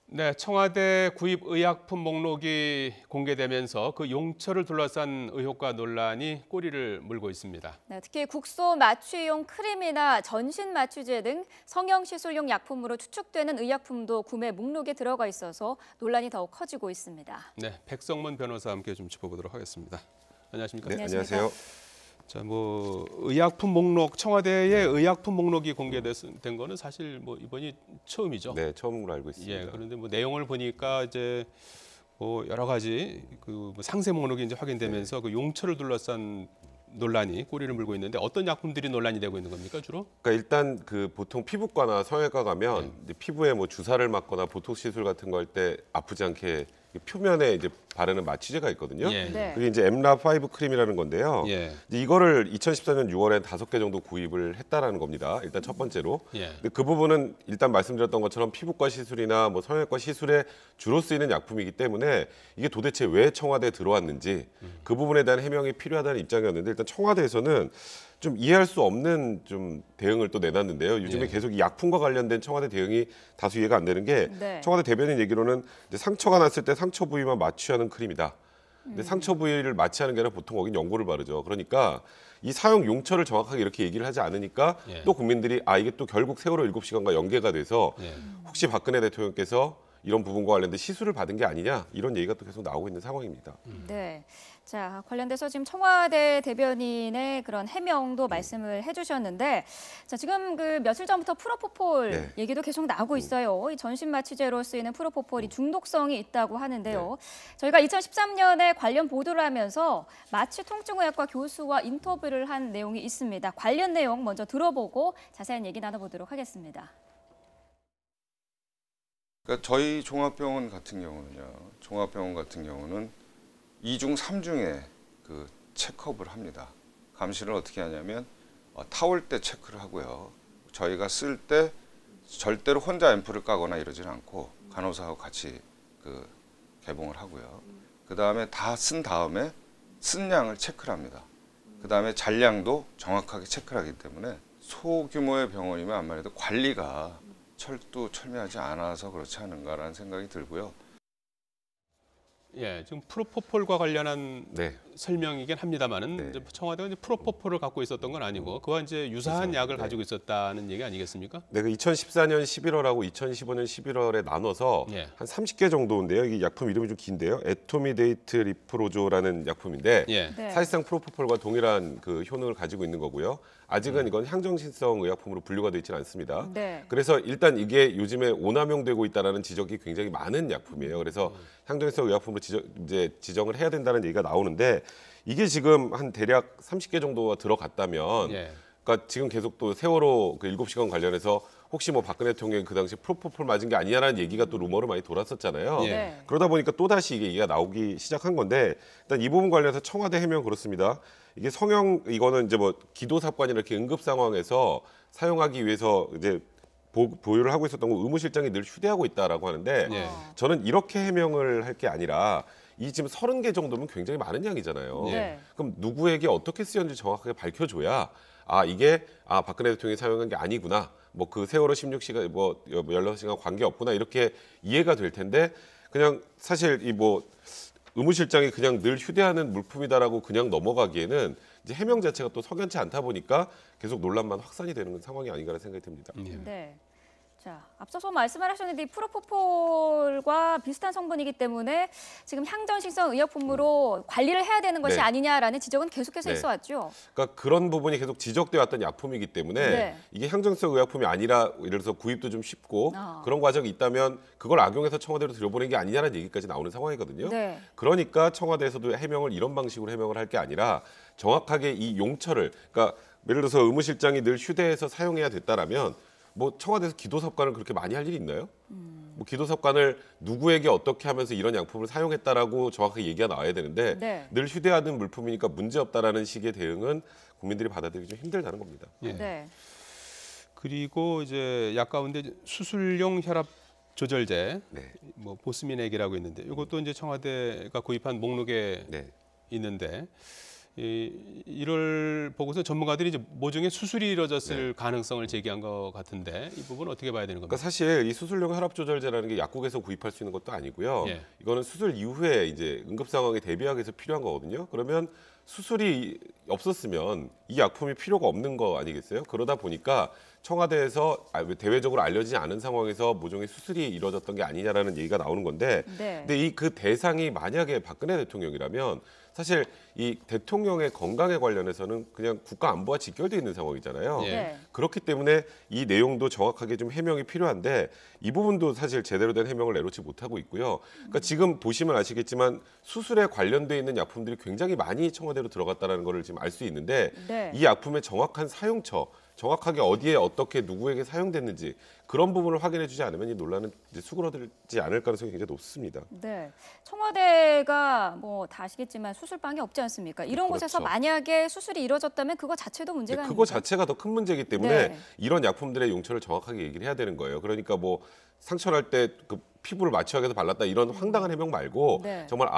네, 청와대 구입 의약품 목록이 공개되면서 그 용처를 둘러싼 의혹과 논란이 꼬리를 물고 있습니다. 네, 특히 국소 마취용 크림이나 전신 마취제 등 성형시술용 약품으로 추측되는 의약품도 구매 목록에 들어가 있어서 논란이 더욱 커지고 있습니다. 네, 백성문 변호사와 함께 좀 짚어보도록 하겠습니다. 안녕하십니까? 네, 안녕하세요. 자, 의약품 목록, 청와대의 의약품 목록이 공개된 거는 사실 이번이 처음이죠. 네, 처음으로 알고 있습니다. 예, 그런데 내용을 보니까 이제 여러 가지 상세 목록이 이제 확인되면서 그 용처를 둘러싼 논란이 꼬리를 물고 있는데 어떤 약품들이 논란이 되고 있는 겁니까 주로? 그러니까 일단 보통 피부과나 성형외과 가면 이제 피부에 주사를 맞거나 보톡스 시술 같은 거 할 때 아프지 않게 표면에 이제 바르는 마취제가 있거든요. 예. 네. 그게 이제 엠라5 크림이라는 건데요. 예. 이제 이거를 2014년 6월에 5개 정도 구입을 했다라는 겁니다. 일단 첫 번째로. 예. 근데 그 부분은 일단 말씀드렸던 것처럼 피부과 시술이나 성형외과 시술에 주로 쓰이는 약품이기 때문에 이게 도대체 왜 청와대에 들어왔는지 그 부분에 대한 해명이 필요하다는 입장이었는데 일단 청와대에서는 좀 이해할 수 없는 좀 대응을 또 내놨는데요. 요즘에 예. 계속 이 약품과 관련된 청와대 대응이 다소 이해가 안 되는 게 네. 청와대 대변인 얘기로는 이제 상처가 났을 때 상처 부위만 마취하는 크림이다. 근데 상처 부위를 마취하는 게 아니라 보통 거긴 연고를 바르죠. 그러니까 이 사용 용처를 정확하게 이렇게 얘기를 하지 않으니까 예. 또 국민들이 이게 또 결국 세월호 7시간과 연계가 돼서 예. 혹시 박근혜 대통령께서 이런 부분과 관련된 시술을 받은 게 아니냐 이런 얘기가 또 계속 나오고 있는 상황입니다. 네. 자, 관련돼서 지금 청와대 대변인의 그런 해명도 말씀을 해주셨는데, 자, 지금 며칠 전부터 프로포폴 네. 얘기도 계속 나오고 있어요. 이 전신 마취제로 쓰이는 프로포폴이 중독성이 있다고 하는데요. 저희가 2013년에 관련 보도를 하면서 마취 통증의학과 교수와 인터뷰를 한 내용이 있습니다. 관련 내용 먼저 들어보고 자세한 얘기 나눠보도록 하겠습니다. 그러니까 저희 종합병원 같은 경우는 2중, 3중에 체크업을 합니다. 감시를 어떻게 하냐면 타올 때 체크를 하고요. 저희가 쓸 때 절대로 혼자 앰플을 까거나 이러지는 않고 간호사하고 같이 개봉을 하고요. 그다음에 다 쓴 다음에 쓴 양을 체크를 합니다. 그다음에 잔량도 정확하게 체크를 하기 때문에 소규모의 병원이면 아무래도 관리가 철두철미하지 않아서 그렇지 않은가라는 생각이 들고요. 예, 지금 프로포폴과 관련한 네. 설명이긴 합니다만은 네. 이제 청와대가 이제 프로포폴을 갖고 있었던 건 아니고 그와 이제 유사한 그렇죠. 약을 네. 가지고 있었다는 얘기 아니겠습니까? 네, 2014년 11월하고 2015년 11월에 나눠서 예. 한 30개 정도인데요. 이게 약품 이름이 좀 긴데요. 에토미데이트 리프로조라는 약품인데 예. 네. 사실상 프로포폴과 동일한 효능을 가지고 있는 거고요. 아직은 이건 향정신성 의약품으로 분류가 되어 있지는 않습니다. 네. 그래서 일단 이게 요즘에 오남용되고 있다는 지적이 굉장히 많은 약품이에요. 그래서 향정신성 의약품으로 지정을 해야 된다는 얘기가 나오는데 이게 지금 한 대략 30개 정도가 들어갔다면 예. 그러니까 지금 계속 또 세월호 7시간 관련해서 혹시 박근혜 대통령이 그 당시 프로포폴 맞은 게 아니냐라는 얘기가 또 루머로 많이 돌았었잖아요. 예. 네. 그러다 보니까 또다시 이게 얘기가 나오기 시작한 건데 일단 이 부분 관련해서 청와대 해명 그렇습니다. 이게 이거는 이제 기도삽관이나 이렇게 응급 상황에서 사용하기 위해서 이제 보유를 하고 있었던 거 의무실장이 늘 휴대하고 있다라고 하는데 예. 저는 이렇게 해명을 할 게 아니라 이 지금 30개 정도면 굉장히 많은 양이잖아요. 네. 그럼 누구에게 어떻게 쓰였는지 정확하게 밝혀줘야 이게 박근혜 대통령이 사용한 게 아니구나. 그 세월호 16시간 16시간 관계없구나 이렇게 이해가 될 텐데 그냥 사실 의무실장이 그냥 늘 휴대하는 물품이다라고 그냥 넘어가기에는 이제 해명 자체가 또 석연치 않다 보니까 계속 논란만 확산이 되는 상황이 아닌가라는 생각이 듭니다. 네. 자, 앞서서 말씀을 하셨는데 이 프로포폴과 비슷한 성분이기 때문에 지금 향정신성 의약품으로 관리를 해야 되는 것이 네. 아니냐라는 지적은 계속해서 네. 있어왔죠. 그러니까 그런 부분이 계속 지적돼 왔던 약품이기 때문에 네. 이게 이게 향정성 의약품이 아니라 예를 들어서 구입도 좀 쉽고 그런 과정이 있다면 그걸 악용해서 청와대로 들여보낸 게 아니냐는 얘기까지 나오는 상황이거든요. 네. 그러니까 청와대에서도 해명을 이런 방식으로 해명을 할 게 아니라 정확하게 이 용처를 그러니까 예를 들어서 의무실장이 늘 휴대해서 사용해야 됐다라면 청와대에서 기도삽관을 그렇게 많이 할 일이 있나요? 기도삽관을 누구에게 어떻게 하면서 이런 약품을 사용했다라고 정확하게 얘기가 나와야 되는데 네. 늘 휴대하는 물품이니까 문제없다라는 식의 대응은 국민들이 받아들이기 좀 힘들다는 겁니다. 예. 네. 그리고 이제 약 가운데 수술용 혈압 조절제, 네. 보스민액이라고 있는데 이것도 이제 청와대가 구입한 목록에 네. 있는데 이를 보고서 전문가들이 이제 모종의 수술이 이루어졌을 가능성을 제기한 것 같은데 이 부분 어떻게 봐야 되는 겁니까? 그러니까 사실 이 수술용 혈압 조절제라는 게 약국에서 구입할 수 있는 것도 아니고요. 예. 이거는 수술 이후에 이제 응급 상황에 대비하기 위해서 필요한 거거든요. 그러면 수술이 없었으면 이 약품이 필요가 없는 거 아니겠어요? 그러다 보니까 청와대에서 대외적으로 알려지지 않은 상황에서 모종의 수술이 이루어졌던 게 아니냐라는 얘기가 나오는 건데, 네. 근데 이 그 대상이 만약에 박근혜 대통령이라면 사실 이 대통령의 건강에 관련해서는 그냥 국가 안보와 직결돼 있는 상황이잖아요. 예. 네. 그렇기 때문에 이 내용도 정확하게 좀 해명이 필요한데 이 부분도 사실 제대로 된 해명을 내놓지 못하고 있고요. 그러니까 지금 보시면 아시겠지만 수술에 관련돼 있는 약품들이 굉장히 많이 청와대로 들어갔다는 거를 지금 알 수 있는데 네. 이 약품의 정확한 사용처, 정확하게 어디에 어떻게 누구에게 사용됐는지 그런 부분을 확인해 주지 않으면 이 논란은 이제 수그러들지 않을 가능성이 굉장히 높습니다. 네, 청와대가 뭐 다 아시겠지만 수술방이 없지 않습니까? 이런 그렇죠. 곳에서 만약에 수술이 이루어졌다면 그거 자체도 문제가 그거 아닙니까? 자체가 더 큰 문제이기 때문에 네. 이런 약품들의 용처를 정확하게 얘기를 해야 되는 거예요. 그러니까 뭐 상처날 때 그 피부를 마취하기 위해서 발랐다 이런 황당한 해명 말고 네. 정말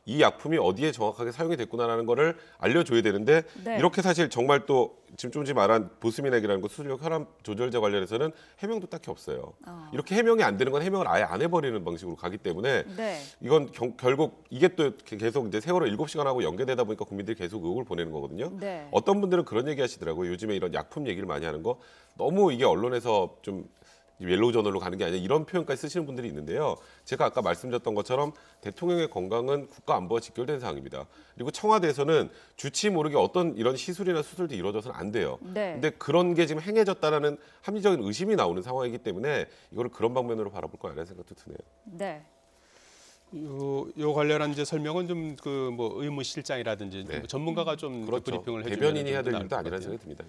이 약품이 어디에 정확하게 사용이 됐구나라는 거를 알려줘야 되는데 네. 이렇게 사실 정말 또 지금 좀 전에 말한 보스민액이라는 거 수술용 혈압 조절제 관련해서는 해명도 딱히 없어요. 이렇게 해명이 안 되는 건 해명을 아예 안 해버리는 방식으로 가기 때문에 네. 이건 결국 이게 또 계속 이제 세월호 7시간하고 연계되다 보니까 국민들이 계속 의혹을 보내는 거거든요. 네. 어떤 분들은 그런 얘기 하시더라고요. 요즘에 이런 약품 얘기를 많이 하는 거 너무 이게 언론에서 좀 옐로우 저널로 가는 게 아니라 이런 표현까지 쓰시는 분들이 있는데요. 제가 아까 말씀드렸던 것처럼 대통령의 건강은 국가 안보와 직결된 사항입니다. 그리고 청와대에서는 주치 모르게 어떤 이런 시술이나 수술도 이루어져서는 안 돼요. 네. 근데 그런 게 지금 행해졌다라는 합리적인 의심이 나오는 상황이기 때문에 이거를 그런 방면으로 바라볼 거라는 생각도 드네요. 네. 요 관련한 이제 설명은 좀 그 뭐 의무실장이라든지 네. 뭐 전문가가 좀 그렇죠. 브리핑을 해주면 대변인이 해야 좀 될 나을 일도 것 아니라는 같아요. 생각이 듭니다.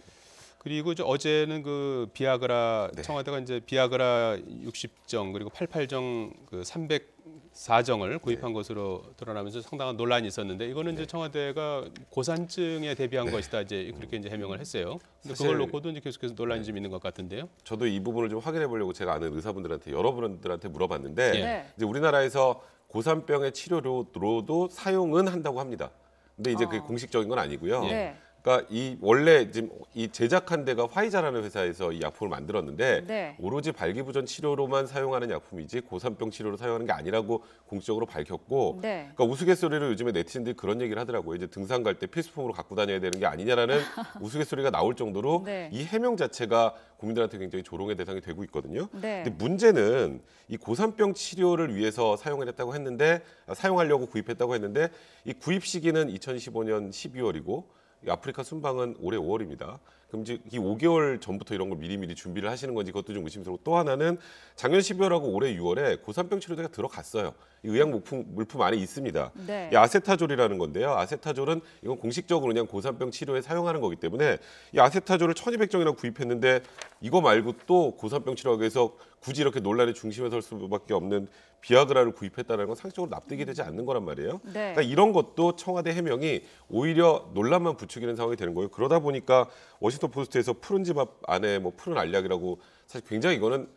그리고 이제 어제는 그 비아그라 네. 청와대가 이제 비아그라 60정 그리고 88정 그 304정을 구입한 것으로 드러나면서 상당한 논란이 있었는데 이거는 이제 청와대가 고산증에 대비한 것이다 이제 그렇게 이제 해명을 했어요. 근데 사실- 그걸 놓고도 이제 계속해서 논란이 좀 있는 것 같은데요. 저도 이 부분을 좀 확인해 보려고 제가 아는 의사분들한테 여러분들한테 물어봤는데 예. 네. 이제 우리나라에서 고산병의 치료로도 사용은 한다고 합니다. 근데 이제 그게 공식적인 건 아니고요. 네. 그러니까 이 원래 지금 이 제작한 데가 화이자라는 회사에서 이 약품을 만들었는데 네. 오로지 발기부전 치료로만 사용하는 약품이지 고산병 치료로 사용하는 게 아니라고 공식적으로 밝혔고 네. 그러니까 우스갯소리로 요즘에 네티즌들이 그런 얘기를 하더라고요. 이제 등산 갈 때 필수품으로 갖고 다녀야 되는 게 아니냐라는 우스갯소리가 나올 정도로 네. 이 해명 자체가 국민들한테 굉장히 조롱의 대상이 되고 있거든요. 네. 근데 문제는 이 고산병 치료를 위해서 사용했다고 했는데 사용하려고 구입했다고 했는데 이 구입 시기는 2015년 12월이고 아프리카 순방은 올해 5월입니다. 그럼 이제 이 5개월 전부터 이런 걸 미리미리 준비를 하시는 건지 그것도 좀 의심스럽고 또 하나는 작년 12월하고 올해 6월에 고산병 치료제가 들어갔어요. 이 의약 물품 안에 있습니다. 네. 이 아세타졸이라는 건데요. 아세타졸은 이건 공식적으로 그냥 고산병 치료에 사용하는 거기 때문에 이 아세타졸을 1200정이나 구입했는데 이거 말고 또 고산병 치료하기 위해서 굳이 이렇게 논란의 중심에 설 수밖에 없는 비아그라를 구입했다는 건 상식적으로 납득이 되지 않는 거란 말이에요. 네. 그러니까 이런 것도 청와대 해명이 오히려 논란만 부추기는 상황이 되는 거예요. 그러다 보니까 워싱턴 포스트에서 푸른 집 앞 안에 뭐 푸른 알약이라고 사실 굉장히 이거는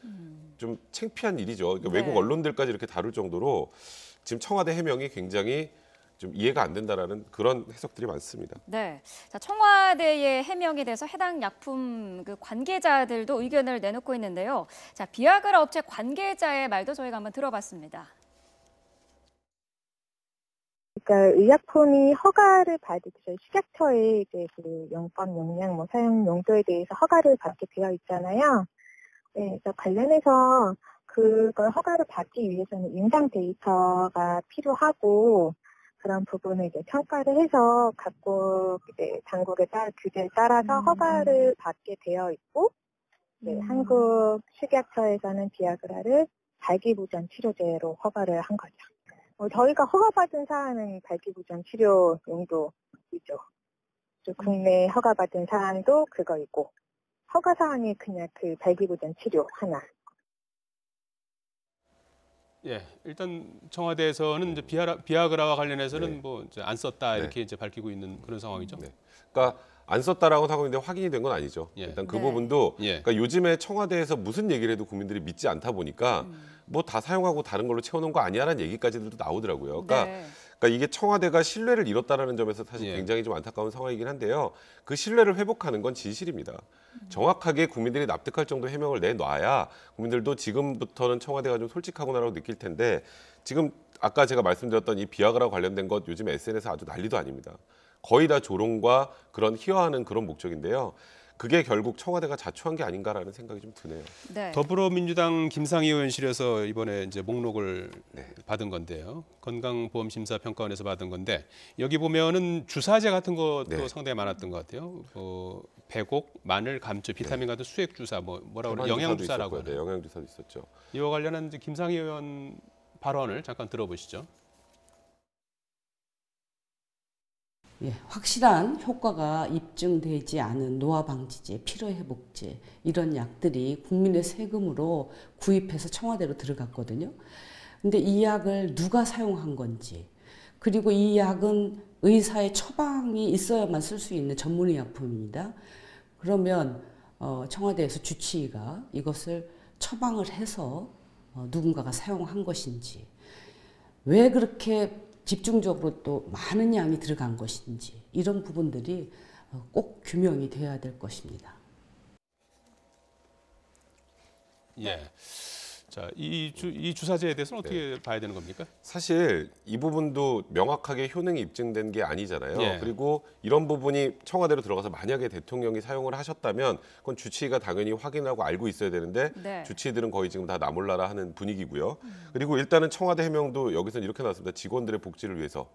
좀 창피한 일이죠. 그러니까 네. 외국 언론들까지 이렇게 다룰 정도로 지금 청와대 해명이 굉장히 좀 이해가 안 된다라는 그런 해석들이 많습니다. 네. 자, 청와대의 해명에 대해서 해당 약품 그 관계자들도 의견을 내놓고 있는데요. 자, 비아그라 업체 관계자의 말도 저희가 한번 들어봤습니다. 그러니까 의약품이 허가를 받기 전에 식약처에 이제 그 용법 용량 뭐 사용 용도에 대해서 허가를 받게 되어 있잖아요. 네, 그래서 관련해서 그걸 허가를 받기 위해서는 임상 데이터가 필요하고 그런 부분을 이제 평가를 해서 각국 이제 당국에 따라 규제에 따라서 허가를 받게 되어 있고, 네, 한국 식약처에서는 비아그라를 발기부전 치료제로 허가를 한 거죠. 저희가 허가받은 사안은 발기부전 치료 용도이죠. 국내 허가받은 사안도 그거이고, 허가 사안이 그냥 그 발기부전 치료 하나. 예, 일단 청와대에서는 이제 비아그라와 관련해서는 네. 뭐 이제 안 썼다 네. 이렇게 이제 밝히고 있는 그런 상황이죠. 네. 그러니까 안 썼다라고 하고 있는데 확인이 된 건 아니죠. 예. 일단 그 네. 부분도 예. 그러니까 요즘에 청와대에서 무슨 얘기를 해도 국민들이 믿지 않다 보니까 뭐 다 사용하고 다른 걸로 채워놓은 거 아니야라는 얘기까지도 나오더라고요. 그러니까 네. 그러니까 이게 청와대가 신뢰를 잃었다라는 점에서 사실 예. 굉장히 좀 안타까운 상황이긴 한데요. 그 신뢰를 회복하는 건 진실입니다. 정확하게 국민들이 납득할 정도 해명을 내놔야 국민들도 지금부터는 청와대가 좀 솔직하구나라고 느낄 텐데 지금 아까 제가 말씀드렸던 이 비아그라 관련된 것 요즘 SNS에 아주 난리도 아닙니다. 거의 다 조롱과 그런 희화하는 그런 목적인데요. 그게 결국 청와대가 자초한 게 아닌가라는 생각이 좀 드네요. 네. 더불어민주당 김상희 의원실에서 이번에 이제 목록을 네. 받은 건데요. 건강보험심사평가원에서 받은 건데 여기 보면은 주사제 같은 것도 네. 상당히 많았던 것 같아요. 배곡, 마늘, 감초, 비타민 같은 수액 주사, 뭐라고 그래 영양주사라고 있었고요. 네, 하네요. 영양주사도 있었죠. 이와 관련한 이제 김상희 의원 발언을 잠깐 들어보시죠. 예, 확실한 효과가 입증되지 않은 노화 방지제, 피로 회복제 이런 약들이 국민의 세금으로 구입해서 청와대로 들어갔거든요. 근데 이 약을 누가 사용한 건지, 그리고 이 약은 의사의 처방이 있어야만 쓸 수 있는 전문의약품입니다. 그러면 청와대에서 주치의가 이것을 처방을 해서 누군가가 사용한 것인지, 왜 그렇게 집중적으로 또 많은 양이 들어간 것인지 이런 부분들이 꼭 규명이 돼야 될 것입니다. 예. 자, 이 주사제에 대해서는 어떻게 봐야 되는 겁니까? 사실 이 부분도 명확하게 효능이 입증된 게 아니잖아요. 예. 그리고 이런 부분이 청와대로 들어가서 만약에 대통령이 사용을 하셨다면 그건 주치의가 당연히 확인하고 알고 있어야 되는데 네. 주치의들은 거의 지금 다 나몰라라 하는 분위기고요. 그리고 일단은 청와대 해명도 여기서는 이렇게 나왔습니다. 직원들의 복지를 위해서.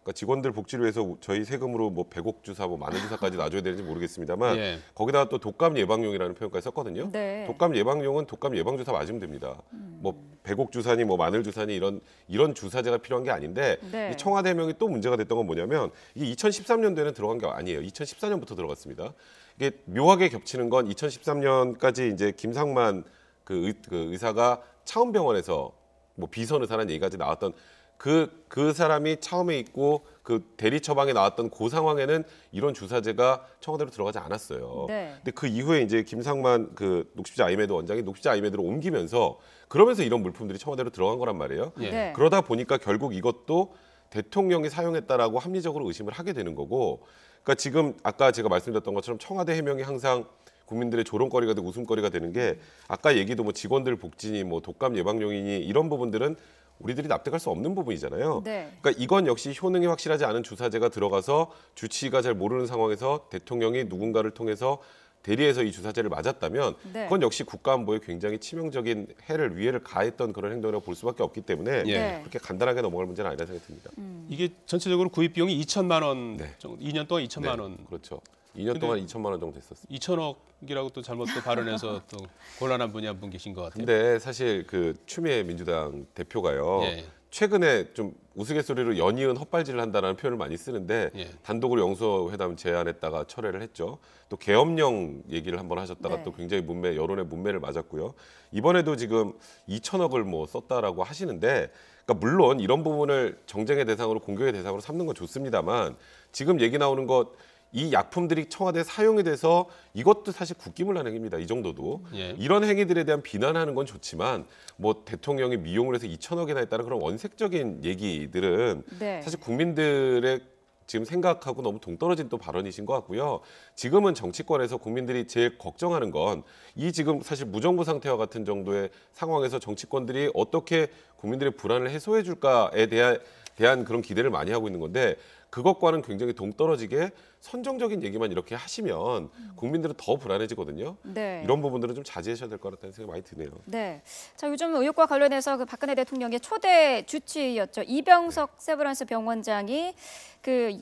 그러니까 직원들 복지를 위해서 저희 세금으로 뭐 배곡 주사, 뭐 마늘 주사까지 놔줘야 되는지 모르겠습니다만 예. 거기다가 또 독감 예방용이라는 표현까지 썼거든요. 네. 독감 예방용은 독감 예방 주사 맞으면 됩니다. 뭐 배곡 주사니 뭐 마늘 주사니 이런 주사제가 필요한 게 아닌데 네. 이 청와대 해명이 또 문제가 됐던 건 뭐냐면 이게 2013년도에는 들어간 게 아니에요. 2014년부터 들어갔습니다. 이게 묘하게 겹치는 건 2013년까지 이제 김상만 그 의사가 차움병원에서 뭐 비선 의사라는 얘기까지 나왔던 그 사람이 처음에 있고 그 대리 처방에 나왔던 그 상황에는 이런 주사제가 청와대로 들어가지 않았어요. 네. 근데 그 이후에 이제 김상만 그 녹십자 아이메드 원장이 녹십자 아이메드로 옮기면서 그러면서 이런 물품들이 청와대로 들어간 거란 말이에요. 예. 네. 그러다 보니까 결국 이것도 대통령이 사용했다라고 합리적으로 의심을 하게 되는 거고, 그러니까 지금 아까 제가 말씀드렸던 것처럼 청와대 해명이 항상 국민들의 조롱거리가 되고 웃음거리가 되는 게 아까 얘기도 뭐 직원들 복지니 뭐 독감 예방용이니 이런 부분들은 우리들이 납득할 수 없는 부분이잖아요. 네. 그러니까 이건 역시 효능이 확실하지 않은 주사제가 들어가서 주치의가 잘 모르는 상황에서 대통령이 누군가를 통해서 대리해서 이 주사제를 맞았다면 네. 그건 역시 국가안보에 굉장히 치명적인 위해를 가했던 그런 행동이라고 볼 수밖에 없기 때문에 예. 그렇게 간단하게 넘어갈 문제는 아니라 생각이 듭니다. 이게 전체적으로 구입 비용이 2천만 원 네. 정도, 2년 동안 2천만 원. 그렇죠. 2년 동안 2천만 원 정도 됐었어요. 2천억이라고 또 잘못 또 발언해서 또 곤란한 분이 한 분 계신 것 같아요. 근데 사실 그 추미애 민주당 대표가요. 예. 최근에 좀 우스갯소리로 연이은 헛발질을 한다는 표현을 많이 쓰는데 예. 단독으로 영수회담 제안했다가 철회를 했죠. 또 계엄령 얘기를 한번 하셨다가 네. 또 굉장히 여론의 문매를 맞았고요. 이번에도 지금 2천억을 뭐 썼다라고 하시는데, 그러니까 물론 이런 부분을 정쟁의 대상으로 공격의 대상으로 삼는 건 좋습니다만 지금 얘기 나오는 것 이 약품들이 청와대에 사용이 돼서 이것도 사실 국기문란 행위입니다. 이 정도도. 예. 이런 행위들에 대한 비난하는 건 좋지만 뭐 대통령이 미용을 해서 2천억이나 했다는 그런 원색적인 얘기들은 네. 사실 국민들의 지금 생각하고 너무 동떨어진 또 발언이신 것 같고요. 지금은 정치권에서 국민들이 제일 걱정하는 건 이 지금 사실 무정부 상태와 같은 정도의 상황에서 정치권들이 어떻게 국민들의 불안을 해소해 줄까에 대한 그런 기대를 많이 하고 있는 건데 그것과는 굉장히 동떨어지게 선정적인 얘기만 이렇게 하시면 국민들은 더 불안해지거든요. 네. 이런 부분들은 좀 자제하셔야 될 것 같다는 생각이 많이 드네요. 네. 자, 요즘 의혹과 관련해서 그 박근혜 대통령의 초대 주치의였죠. 이병석 세브란스 병원장이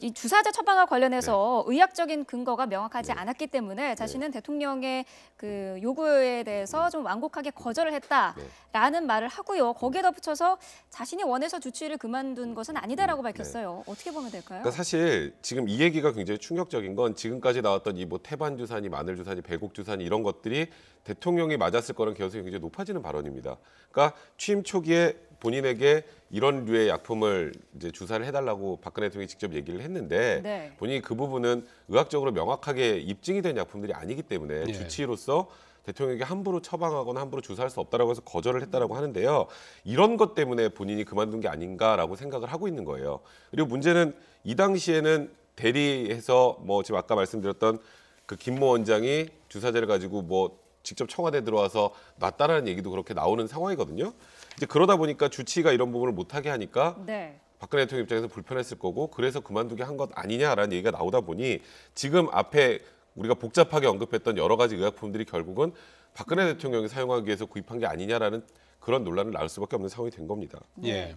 이 주사제 처방과 관련해서 의학적인 근거가 명확하지 않았기 때문에 자신은 대통령의 그 요구에 대해서 좀 완곡하게 거절을 했다라는 말을 하고요. 거기에 덧붙여서 자신이 원해서 주치의를 그만둔 것은 아니다라고 밝혔어요. 어떻게 보면 될까요? 그러니까 사실 지금 이 얘기가 굉장히 충격적인 건 지금까지 나왔던 이 뭐 태반 주사니 마늘 주사니 배곡 주사니 이런 것들이 대통령이 맞았을 거라는 개연성이 굉장히 높아지는 발언입니다. 그러니까 취임 초기에 본인에게 이런 류의 약품을 이제 주사를 해달라고 박근혜 대통령이 직접 얘기를 했는데 네. 본인이 그 부분은 의학적으로 명확하게 입증이 된 약품들이 아니기 때문에 예. 주치의로서 대통령에게 함부로 처방하거나 함부로 주사할 수 없다라고 해서 거절을 했다라고 하는데요. 이런 것 때문에 본인이 그만둔 게 아닌가라고 생각을 하고 있는 거예요. 그리고 문제는 이 당시에는 대리해서 뭐 지금 아까 말씀드렸던 그 김모 원장이 주사제를 가지고 뭐 직접 청와대 들어와서 놨다라는 얘기도 그렇게 나오는 상황이거든요. 이제 그러다 보니까 주치의가 이런 부분을 못하게 하니까 네. 박근혜 대통령 입장에서 불편했을 거고 그래서 그만두게 한 것 아니냐라는 얘기가 나오다 보니 지금 앞에 우리가 복잡하게 언급했던 여러 가지 의약품들이 결국은 박근혜 대통령이 사용하기 위해서 구입한 게 아니냐라는 그런 논란을 낳을 수밖에 없는 상황이 된 겁니다. 예.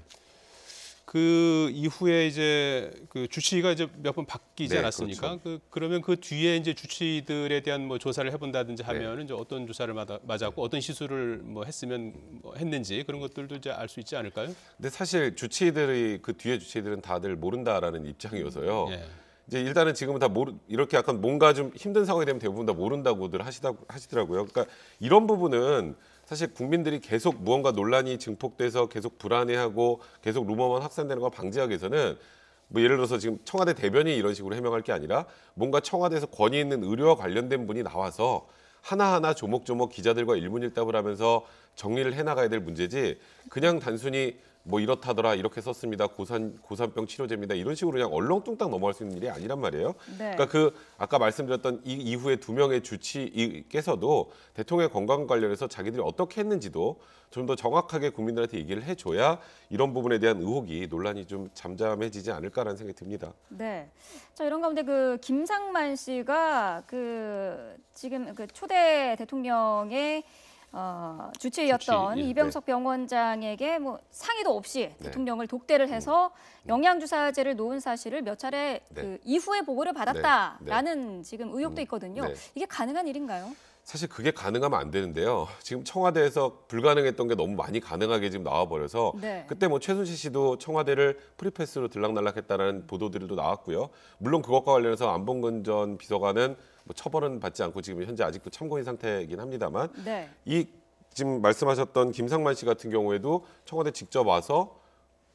그 이후에 이제 그 주치의가 이제 몇 번 바뀌지 네, 않았습니까? 그렇죠. 그러면 그 뒤에 이제 주치의들에 대한 뭐 조사를 해본다든지 하면은 이제 어떤 주사를 맞았고 어떤 시술을 뭐 했으면 뭐 했는지 그런 것들도 이제 알 수 있지 않을까요? 근데 사실 주치의들이 그 뒤에 주치의들은 다들 모른다라는 입장이어서요. 예. 이제 일단은 지금은 다 이렇게 약간 뭔가 좀 힘든 상황이 되면 대부분 다 모른다고들 하시더라고요. 그러니까 이런 부분은 사실 국민들이 계속 무언가 논란이 증폭돼서 계속 불안해하고 계속 루머만 확산되는 걸 방지하기 위해서는 뭐 예를 들어서 지금 청와대 대변인이 이런 식으로 해명할 게 아니라 뭔가 청와대에서 권위 있는 의료와 관련된 분이 나와서 하나하나 조목조목 기자들과 일문일답을 하면서 정리를 해나가야 될 문제지 그냥 단순히 뭐 이렇다더라 이렇게 썼습니다 고산병 치료제입니다 이런 식으로 그냥 얼렁뚱땅 넘어갈 수 있는 일이 아니란 말이에요. 네. 그러니까 그 아까 말씀드렸던 이 이후에 2명의 주치의께서도 대통령의 건강 관련해서 자기들이 어떻게 했는지도 좀 더 정확하게 국민들한테 얘기를 해줘야 이런 부분에 대한 의혹이 논란이 좀 잠잠해지지 않을까라는 생각이 듭니다. 네. 자, 이런 가운데 그 김상만 씨가 그 지금 그 초대 대통령의 주치의였던 주치의, 예, 이병석 병원장에게 뭐 상의도 없이 네. 대통령을 독대를 해서 영양주사제를 놓은 사실을 몇 차례 네. 그 이후에 보고를 받았다라는 지금 의혹도 있거든요. 네. 이게 가능한 일인가요? 사실 그게 가능하면 안 되는데요. 지금 청와대에서 불가능했던 게 너무 많이 가능하게 지금 나와버려서 네. 그때 뭐 최순실 씨도 청와대를 프리패스로 들락날락했다는 보도들도 나왔고요. 물론 그것과 관련해서 안봉근 전 비서관은 뭐 처벌은 받지 않고 지금 현재 아직도 참고인 상태이긴 합니다만 네. 이 지금 말씀하셨던 김상만 씨 같은 경우에도 청와대 직접 와서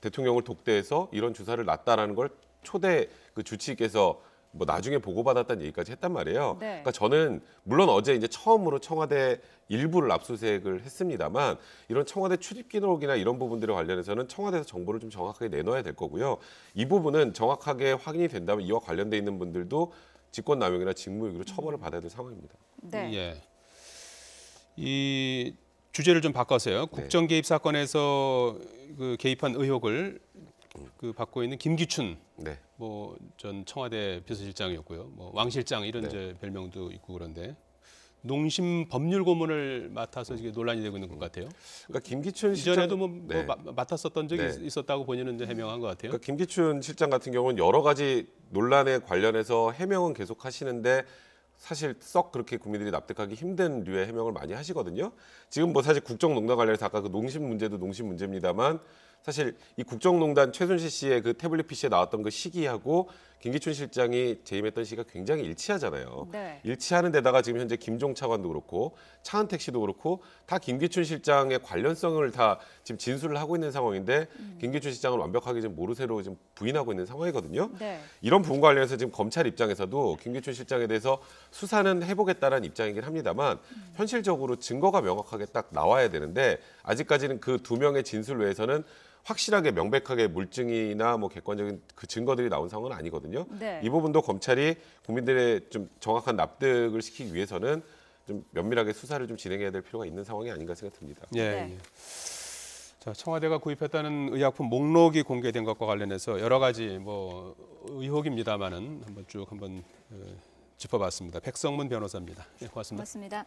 대통령을 독대해서 이런 주사를 놨다라는 걸 초대 그 주치의께서 뭐 나중에 보고받았다는 얘기까지 했단 말이에요. 네. 그러니까 저는 물론 어제 이제 처음으로 청와대 일부를 압수수색을 했습니다만 이런 청와대 출입 기록이나 이런 부분들에 관련해서는 청와대에서 정보를 좀 정확하게 내놔야 될 거고요. 이 부분은 정확하게 확인이 된다면 이와 관련돼 있는 분들도 직권남용이나 직무유기로 처벌을 받아야 될 상황입니다. 네. 예. 이 주제를 좀 바꿔서요. 국정 개입 사건에서 그 개입한 의혹을 그 받고 있는 김기춘 네. 뭐 전 청와대 비서실장이었고요. 뭐 왕실장 이런 네. 이제 별명도 있고 그런데 농심 법률 고문을 맡아서 이게 논란이 되고 있는 것 같아요. 그러니까 김기춘 이전에도 네. 맡았었던 적이 네. 있었다고 본인은 이제 해명한 것 같아요. 그러니까 김기춘 실장 같은 경우는 여러 가지 논란에 관련해서 해명은 계속 하시는데 사실 썩 그렇게 국민들이 납득하기 힘든 류의 해명을 많이 하시거든요. 지금 뭐 사실 국정농단 관련해서 아까 그 농심 문제도 농심 문제입니다만 사실 이 국정농단 최순실 씨의 그 태블릿 PC에 나왔던 그 시기하고 김기춘 실장이 재임했던 시기가 굉장히 일치하잖아요. 네. 일치하는 데다가 지금 현재 김종 차관도 그렇고 차은택 씨도 그렇고 다 김기춘 실장의 관련성을 다 지금 진술을 하고 있는 상황인데 김기춘 실장은 완벽하게 지금 모르쇠로 지금 부인하고 있는 상황이거든요. 네. 이런 부분과 관련해서 지금 검찰 입장에서도 김기춘 실장에 대해서 수사는 해보겠다는 입장이긴 합니다만 현실적으로 증거가 명확하게 딱 나와야 되는데 아직까지는 그 2명의 진술 외에서는 확실하게 명백하게 물증이나 뭐 객관적인 그 증거들이 나온 상황은 아니거든요. 네. 이 부분도 검찰이 국민들의 좀 정확한 납득을 시키기 위해서는 좀 면밀하게 수사를 좀 진행해야 될 필요가 있는 상황이 아닌가 생각됩니다. 예. 네. 예. 자, 청와대가 구입했다는 의약품 목록이 공개된 것과 관련해서 여러 가지 뭐 의혹입니다만은 한번 짚어봤습니다. 백성문 변호사입니다. 네, 고맙습니다. 고맙습니다.